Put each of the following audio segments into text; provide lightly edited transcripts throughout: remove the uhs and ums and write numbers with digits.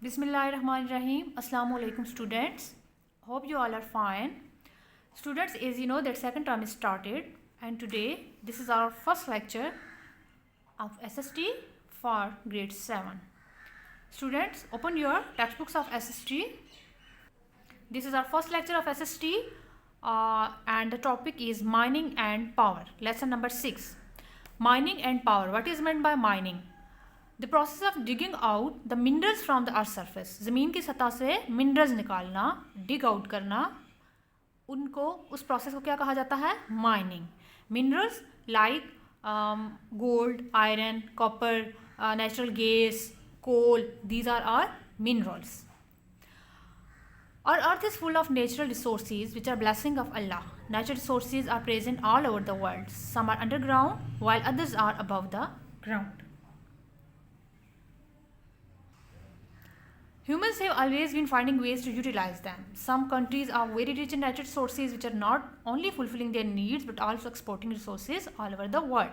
Bismillahirrahmanirrahim. Assalamu alaikum students. Hope you all are fine. Students, as you know that second term is started and today this is our first lecture of SST for grade 7. Students, open your textbooks of SST. This is our first lecture of SST and the topic is mining and power. Lesson number 6. Mining and power. What is meant by mining? The process of digging out the minerals from the earth surface. ज़मीन की सतह से minerals निकालना, dig out करना, उनको उस process को क्या कहा जाता है? Mining. Minerals like gold, iron, copper, natural gas, coal, these are our minerals. Our earth is full of natural resources which are blessing of Allah. Natural resources are present all over the world. Some are underground while others are above the ground. Humans have always been finding ways to utilize them. Some countries are very rich in natural resources which are not only fulfilling their needs but also exporting resources all over the world.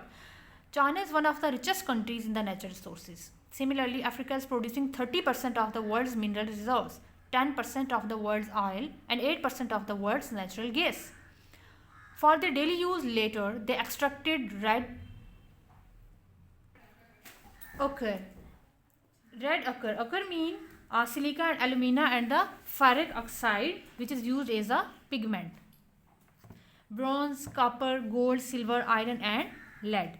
China is one of the richest countries in the natural resources. Similarly, Africa is producing 30% of the world's mineral reserves, 10% of the world's oil, and 8% of the world's natural gas. For their daily use later, they extracted red ochre. Red ochre. Ochre means silica and alumina and the ferric oxide which is used as a pigment. Bronze, copper, gold, silver, iron and lead.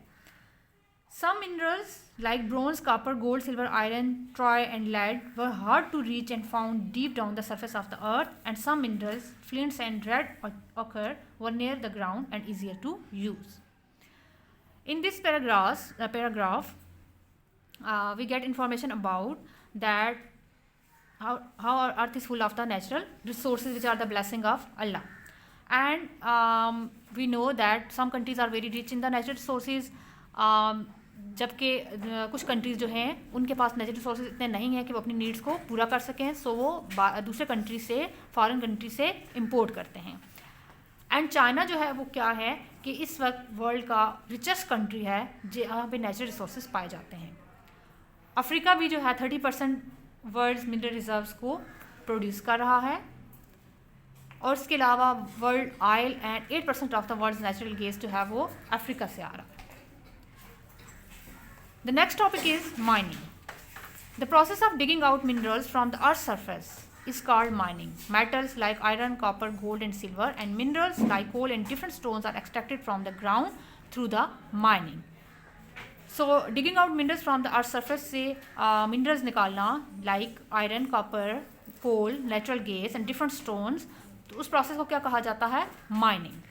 Some minerals like bronze, copper, gold, silver, iron, troy and lead were hard to reach and found deep down the surface of the earth, and some minerals, flints and red ochre, were near the ground and easier to use. In this paragraph, we get information about that how our earth is full of the natural resources which are the blessing of Allah. And we know that some countries are very rich in the natural resources, जबकि कुछ countries जो हैं उनके पास natural resources इतने नहीं हैं कि वो अपनी नीड्स को पूरा कर सकें, सो वो दूसरे कंट्री से, फॉरेन कंट्री से इंपोर्ट करते हैं. एंड चाइना जो है वो क्या है कि इस वक्त वर्ल्ड का रिचेस्ट कंट्री है जहाँ पे नेचुरल रिसोर्सेज पाए जाते हैं. अफ्रीका भी जो है 30% वर्ल्ड मिनरल रिजर्व्स को प्रोड्यूस कर रहा है, और इसके अलावा world oil and 8% of the world natural gas जो है वो अफ्रीका से आ रहा है. The next topic is mining. The process of digging out minerals from the earth's surface is called mining. Metals like iron, copper, gold and silver and minerals like coal and different stones are extracted from the ground through the mining. So digging out minerals from the earth's surface से minerals निकालना like iron, copper, coal, natural gas and different stones, तो उस process को क्या कहा जाता है? Mining.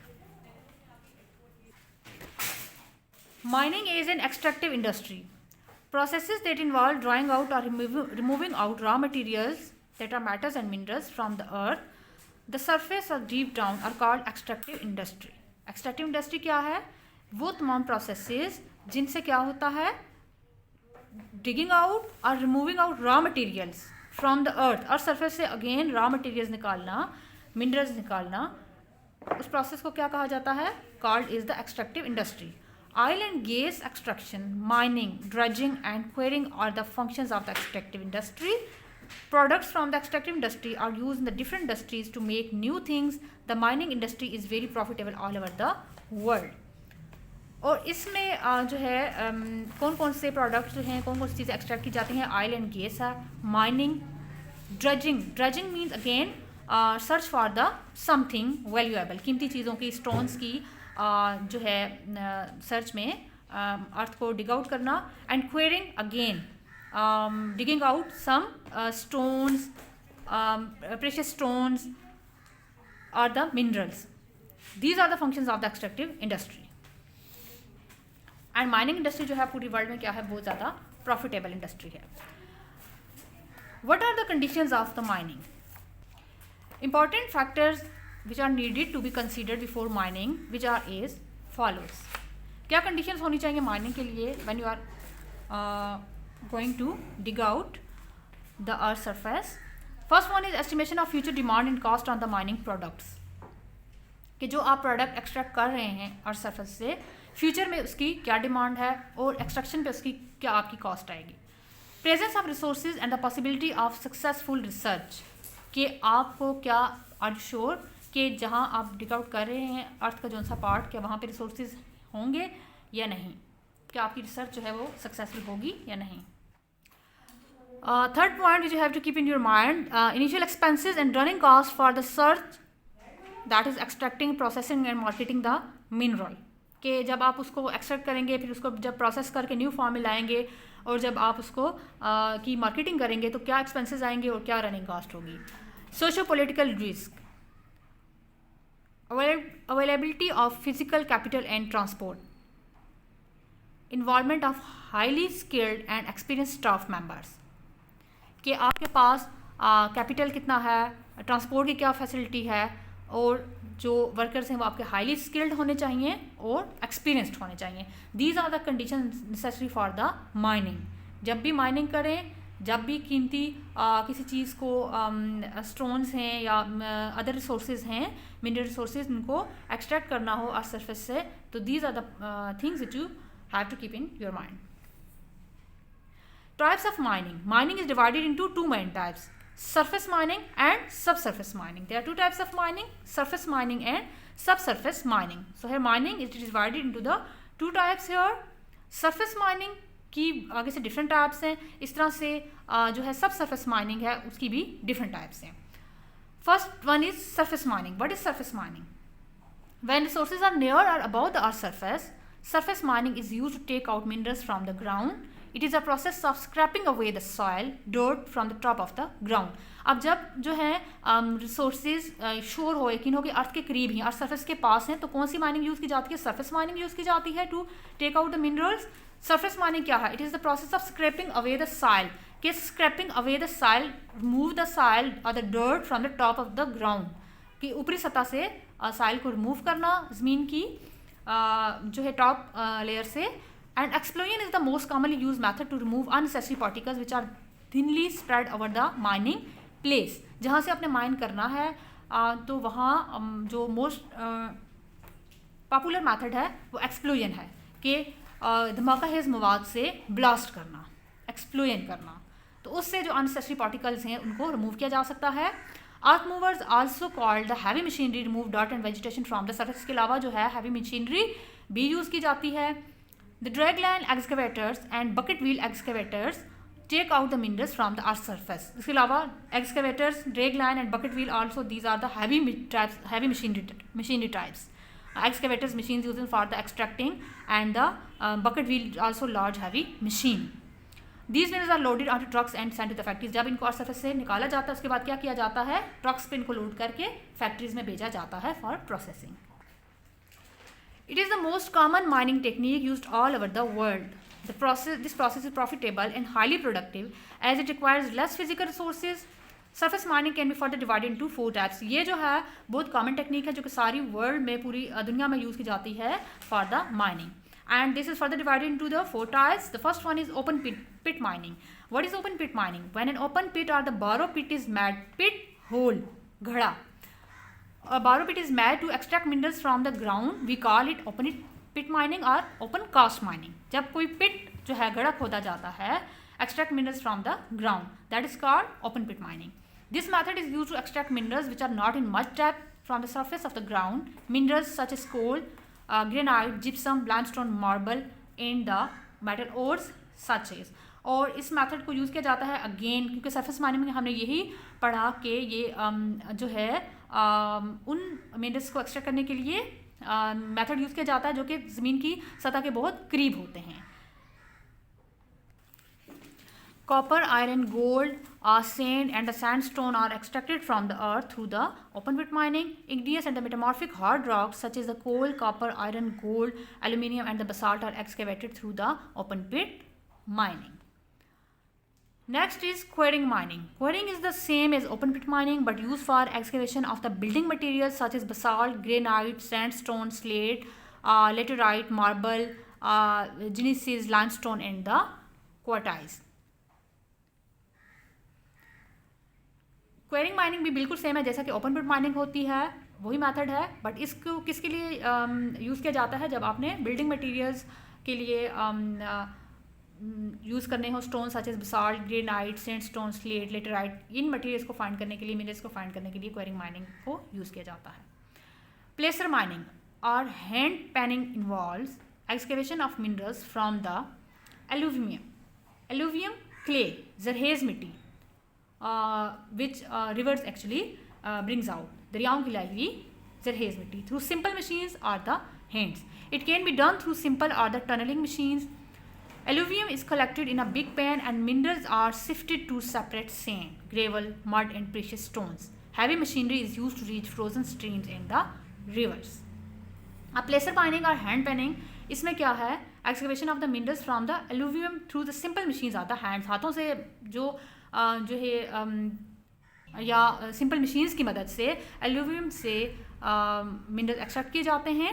Mining is an extractive industry. Processes that involve drawing out or removing out raw materials that are metals and minerals from the earth, the surface or deep down are called extractive industry. Extractive industry क्या है? वो तमाम processes जिनसे क्या होता है? Digging out or removing out raw materials from the earth. और surface से again raw materials निकालना, minerals निकालना, उस process को क्या कहा जाता है? Called is the extractive industry. Oil and gas extraction, mining, dredging and quarrying are the functions of the extractive industry. Products from the extractive industry are used in the different industries to make new things. The mining industry is very profitable all over the world. और इसमें जो है कौन कौन से products जो हैं, कौन कौन सी चीज़ें एक्सट्रैक्ट की जाती हैं? ऑयल एंड गैस है, mining, dredging means again search for the something valuable, कीमती चीज़ों की, स्टोन्स की जो है सर्च में अर्थ को डिग आउट करना. And quarrying again digging out some stones, precious stones और the minerals. These are the functions of the extractive industry. And mining industry जो है पूरी वर्ल्ड में क्या है? बहुत ज़्यादा प्रॉफिटेबल इंडस्ट्री है. What are the conditions of the mining? Important factors which are needed to be considered before mining, which are as follows. क्या conditions होनी चाहिए mining के लिए when you are going to dig out the earth surface? First one is estimation of future demand and cost on the mining products. कि जो आप product extract कर रहे हैं अर्थ सरफेस से, फ्यूचर में उसकी क्या डिमांड है और एक्सट्रैक्शन पे उसकी क्या आपकी कॉस्ट आएगी. Presence of resources and the possibility of successful research, कि आपको क्या आर श्योर कि जहाँ आप डिग आउट कर रहे हैं अर्थ का जो सा पार्ट, क्या वहाँ पे रिसोर्सेज होंगे या नहीं, क्या आपकी रिसर्च जो है वो सक्सेसफुल होगी या नहीं. Third point which you have to keep in your mind, initial expenses and running costs for the search, that is extracting, processing and marketing the mineral. कि जब आप उसको एक्सट्रैक्ट करेंगे, फिर उसको जब प्रोसेस करके न्यू फॉर्म में लाएंगे और जब आप उसको की मार्केटिंग करेंगे तो क्या एक्सपेंसेस आएंगे और क्या रनिंग कॉस्ट होगी. Socio political risk, availability of physical capital and transport, involvement of highly skilled and experience staff members, कि आपके पास कैपिटल कितना है, ट्रांसपोर्ट की क्या फैसिलिटी है, और जो वर्कर्स हैं वो आपके हाईली स्किल्ड होने चाहिए और एक्सपीरियंस्ड होने चाहिए. These are the condition necessary for the mining. जब भी माइनिंग करें, जब भी कीमती किसी चीज़ को स्टोन्स हैं या अदर रिसोर्सेज हैं, मिनरल रिसोर्सेज, उनको एक्सट्रैक्ट करना हो अर्थ सरफेस से, तो these are the things which you have to keep in your mind. Types of mining. Mining is divided into two main types: surface mining and subsurface mining. There are two types of mining: surface mining and subsurface mining. So here mining is divided into the two types here. Surface mining की आगे से different types हैं, इस तरह से जो है subsurface mining है उसकी भी different types हैं. First one is surface mining. What is surface mining? When resources are near or above the earth's surface, surface mining is used to take out minerals from the ground. It is a process of scraping away the soil, dirt from the top of the ground. अब जब जो है resources sure हो, यकीन हो कि अर्थ के करीब ही, अर्थ सरफेस के पास हैं, तो कौन सी माइनिंग यूज़ की जाती है? सरफेस माइनिंग यूज़ की जाती है to take out the minerals. Surface mining क्या है? It is the process of scraping away the soil, कि scraping away the soil, remove the soil और the dirt from the top of the ground, कि ऊपरी सतह से soil को remove करना, ज़मीन की जो है टॉप लेयर से. And explosion is the most commonly used method to remove unnecessary particles which are thinly spread over the mining place. जहाँ से आपने माइन करना है तो वहाँ जो मोस्ट पॉपुलर मेथड है वो एक्सप्लोजन है, कि धमाकाहेज मवाद से ब्लास्ट करना, एक्सप्लोजन करना, तो उससे जो अननेसेसरी पार्टिकल्स हैं उनको रिमूव किया जा सकता है. Earth movers also called the heavy machinery remove dirt and vegetation from the surface. के अलावा जो है हैवी मशीनरी भी यूज़ की जाती है. The dragline excavators and bucket wheel excavators take out the minerals from the earth's surface. इसके अलावा excavators, dragline and bucket wheel also, these are the heavy machinery types. Excavators machines used for the extracting, and the bucket wheel also large heavy machine. These minerals are loaded onto trucks and sent to the factories. जब इनको अर्थ surface से निकाला जाता है उसके बाद क्या किया जाता है? ट्रक्स पे इनको लोड करके फैक्ट्रीज में भेजा जाता है for processing. It is the most common mining technique used all over the world. This process is profitable and highly productive as it requires less physical resources. Surface mining can be further divided into 4 types. ये जो है बहुत common technique है जो कि सारी world में, पूरी दुनिया में यूज़ की जाती है for the mining. And this is further divided into the 4 types. The first one is open pit mining. What is open pit mining? When an open pit or the borrow pit is made, pit hole, घड़ा. A borrow pit is made to extract minerals from the ground. We call it open pit mining or open cast mining. जब कोई pit जो है घड़ा खोदा जाता है, extract minerals from the ground, that is called open pit mining. This method is used to extract minerals which are not in much depth from the surface of the ground. Minerals such as coal, granite, gypsum, limestone, marble, and the metal ores such as. और इस method को use किया जाता है again, क्योंकि surface mining में हमने यही पढ़ा कि ये जो है उन मिनरल्स को एक्सट्रैक्ट करने के लिए मेथड यूज़ किया जाता है जो कि ज़मीन की सतह के बहुत करीब होते हैं. Copper, iron, gold, sand and the sandstone are extracted from the earth through the open pit mining. Igneous and the metamorphic hard rocks such as the coal, copper, iron, gold, aluminium and the basalt are excavated through the open pit mining. Next is quarrying mining. Quarrying is the same as open pit mining but used for excavation of the building materials such as basalt, granite, sandstone, slate, laterite, marble, gneiss, limestone and the quartzites. Quarrying mining भी बिल्कुल same है जैसा कि open पिट mining होती है, वही method है, but इसको किसके लिए यूज़ किया जाता है? जब आपने बिल्डिंग मटेरियल्स के लिए यूज़ करने हो stone such as basalt, granite, sandstone, slate, laterite, इन मटेरियल्स को फाइंड करने के लिए, मिनरल्स को फाइंड करने के लिए क्वेरिंग माइनिंग को यूज़ किया जाता है। प्लेसर माइनिंग और hand panning involves excavation of minerals from the alluvium clay, जरहेज मिट्टी, which rivers actually brings out, दरियाओं की लाई हुई जरहेज मिट्टी, थ्रू सिंपल मशीन्स और the hands. It can be done through simple or the tunneling machines. Alluvium is collected in a big pan and minerals are sifted to separate sand, gravel, mud and precious stones. Heavy machinery is used to reach frozen streams in the rivers. अब placer mining और hand panning, इसमें क्या है, excavation of the minerals from the alluvium through the simple machines are the hands, हाथों से जो है या सिंपल मशीन्स की मदद से एलुवियम से मिनरल एक्सट्रैक्ट किए जाते हैं.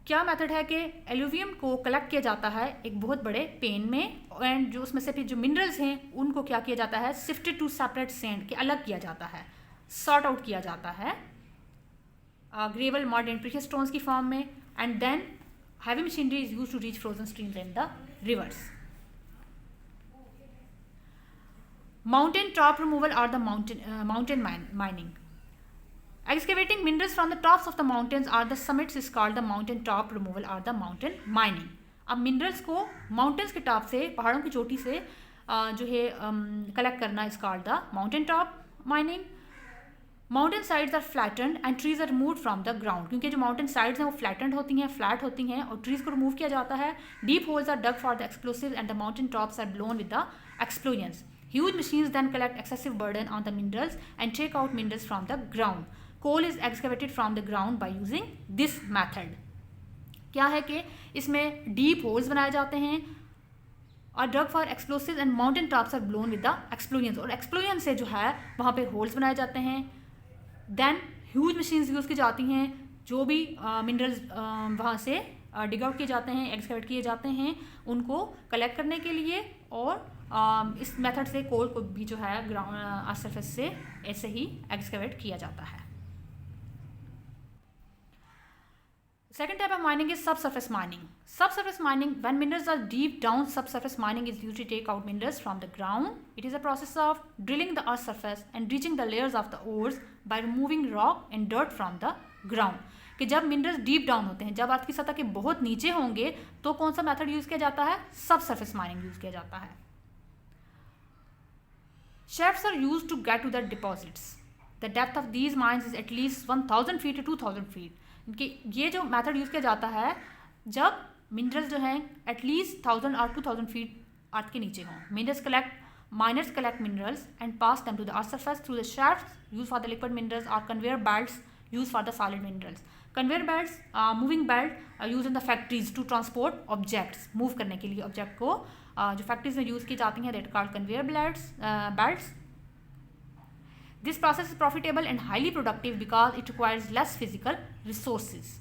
क्या मेथड है कि एलुवियम को कलेक्ट किया जाता है एक बहुत बड़े पेन में, एंड जो उसमें से फिर जो मिनरल्स हैं उनको क्या किया जाता है, सिफ्टेड टू सेपरेट सैंड, के अलग किया जाता है, सॉर्ट आउट किया जाता है gravel, mud and precious stones की फॉर्म में, and then heavy machinery is used to reach frozen streams in the rivers. Mountain top removal और the mountain mining. Excavating minerals from the tops of the mountains or the summits is called the mountain top removal or the mountain mining. अब minerals को mountains के top से, पहाड़ों की चोटी से जो है कलेक्ट करना is called the mountain top mining. Mountain sides are flattened and trees are removed from the ground, क्योंकि जो माउंटेन साइड्स हैं वो फ्लैटेंड होती हैं, फ्लैट होती हैं, और ट्रीज को रिमूव किया जाता है. Deep holes are dug for the explosive and the mountain tops are blown with the explosions. Huge machines then collect excessive burden on the minerals and take out minerals from the ground. Coal is excavated from the ground by using this method. क्या है कि इसमें deep holes बनाए जाते हैं और drug for explosive and mountain tops are blown with the explosions, और explosion से जो है वहाँ पे होल्स बनाए जाते हैं. देन ह्यूज मशीन्स यूज़ की जाती हैं, जो भी मिनरल्स वहाँ से डिग आउट किए जाते हैं, एक्सकेवेट किए जाते हैं, उनको कलेक्ट करने के लिए, और इस मेथड से कोल को भी जो है ग्राउंड सरफेस से ऐसे ही एक्सकेवेट किया जाता है. Second type of mining is subsurface mining. Subsurface mining, when minerals are deep down, subsurface mining is used to take out minerals from the ground. It is a process of drilling the earth's surface and reaching the layers of the ores by removing rock and dirt from the ground. कि जब minerals deep down होते हैं, जब अर्थ की सतह के बहुत नीचे होंगे, तो कौन सा मेथड यूज किया जाता है, सबसरफेस माइनिंग यूज किया जाता है. Shafts are used to get to the deposits. The depth of these mines is at least 1000 feet to 2000 feet. कि ये जो मेथड यूज़ किया जाता है जब मिनरल्स जो हैं एटलीस्ट 1000 और 2000 फीट अर्थ के नीचे हों. Miners collect minerals and pass them to the earth surface through the shafts use for the liquid minerals और conveyor belts use for the solid minerals. Conveyor belts, moving belt use in the factories to transport objects, move करने के लिए object को जो factories में use की जाती हैं, that called conveyor belts. This process is profitable and highly productive because it requires less physical resources.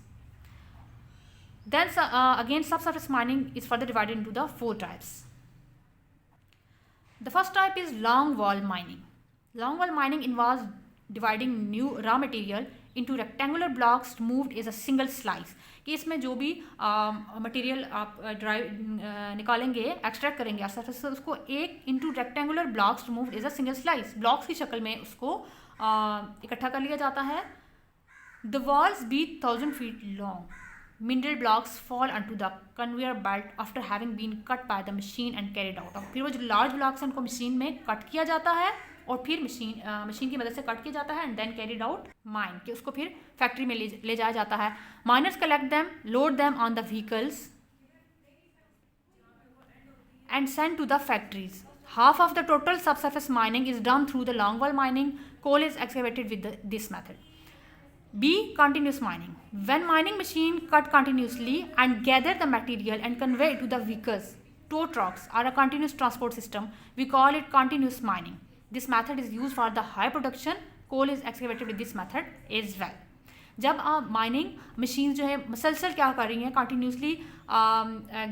Then again, subsurface mining is further divided into the 4 types. The first type is long wall mining. Long wall mining involves dividing new raw material into rectangular blocks removed as a single slice. कि इसमें जो भी material आप निकालेंगे, extract करेंगे surface से, उसको एक into rectangular blocks removed as a single slice, blocks की शक्ल में उसको इकट्ठा कर लिया जाता है. The walls be 1000 feet long. Mineral blocks fall onto the conveyor belt after having been cut by the machine and carried out. फिर वो जो लार्ज ब्लॉक्स हैं उनको मशीन में कट किया जाता है और फिर मशीन की मदद से कट किया जाता है, and then carried out mine, कि उसको फिर फैक्ट्री में ले जाया जाता है. Miners collect them, load them on the vehicles and send to the factories. Half of the total subsurface mining is done through the long wall mining. Coal is excavated with this method. B. Continuous mining. When mining machine cut continuously and gather the material and convey it to the vehicles, tow trucks are a continuous transport system. We call it continuous mining. This method is used for the high production. Coal is excavated with this method as well. जब mining machine जो है मसलसल क्या कर रही हैं, continuously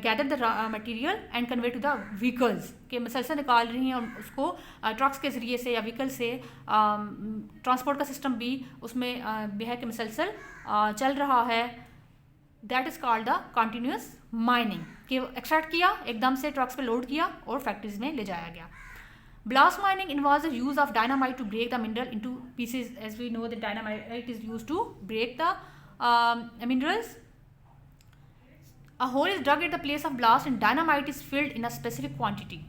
gather the material and convey to the vehicles, के मसलसल निकाल रही हैं और उसको ट्रक्स के ज़रिए से या व्हीकल से, ट्रांसपोर्ट का सिस्टम भी उसमें भी है कि मसलसल चल रहा है. That is called the continuous mining. कि एक्सट्रैक्ट किया, एकदम से ट्रक्स पे लोड किया और फैक्ट्रीज में ले जाया गया. Blast mining involves the use of dynamite to break the mineral into pieces. As we know, that dynamite is used to break the minerals. A hole is dug at the place of blast and dynamite is filled in a specific quantity.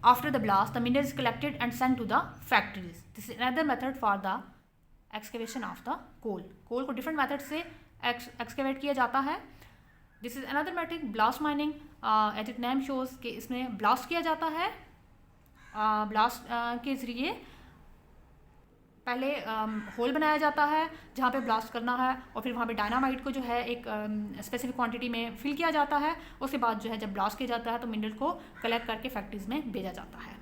After the blast, the mineral is collected and sent to the factories. This is another method for the excavation of the coal. Coal को different methods से excavate किया जाता है. This is another method, blast mining. As its name shows कि इसमें blast किया जाता है. ब्लास्ट के ज़रिए पहले होल बनाया जाता है जहाँ पे ब्लास्ट करना है, और फिर वहाँ पे डायनामाइट को जो है एक स्पेसिफिक क्वांटिटी में फिल किया जाता है. उसके बाद जो है जब ब्लास्ट किया जाता है तो मिनरल को कलेक्ट करके फैक्ट्रीज में भेजा जाता है.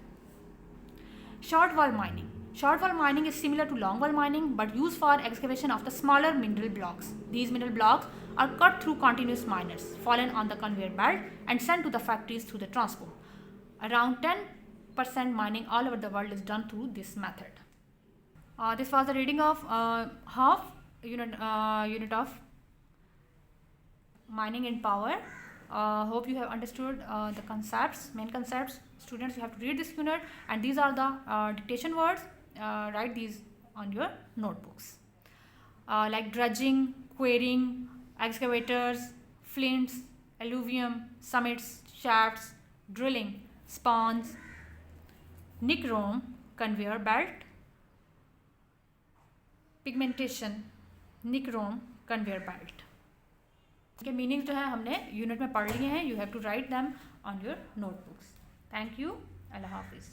Short wall mining. Short wall mining is similar to long wall mining but used for excavation of the smaller mineral blocks. These mineral blocks are cut through continuous miners, fallen on the conveyor belt and sent to the factories through the transport. Around 10% mining all over the world is done through this method. This was the reading of half unit of mining and power. Hope you have understood the concepts, main concepts. Students, you have to read this unit, and these are the dictation words. Write these on your notebooks. Like dredging, quarrying, excavators, flints, alluvium, summits, shafts, drilling, spawns, nichrome, conveyor belt, pigmentation, nichrome, conveyor belt. के meaning जो है हमने unit में पढ़ लिए हैं. You have to write them on your notebooks. Thank you. अल्लाह हाफिज़.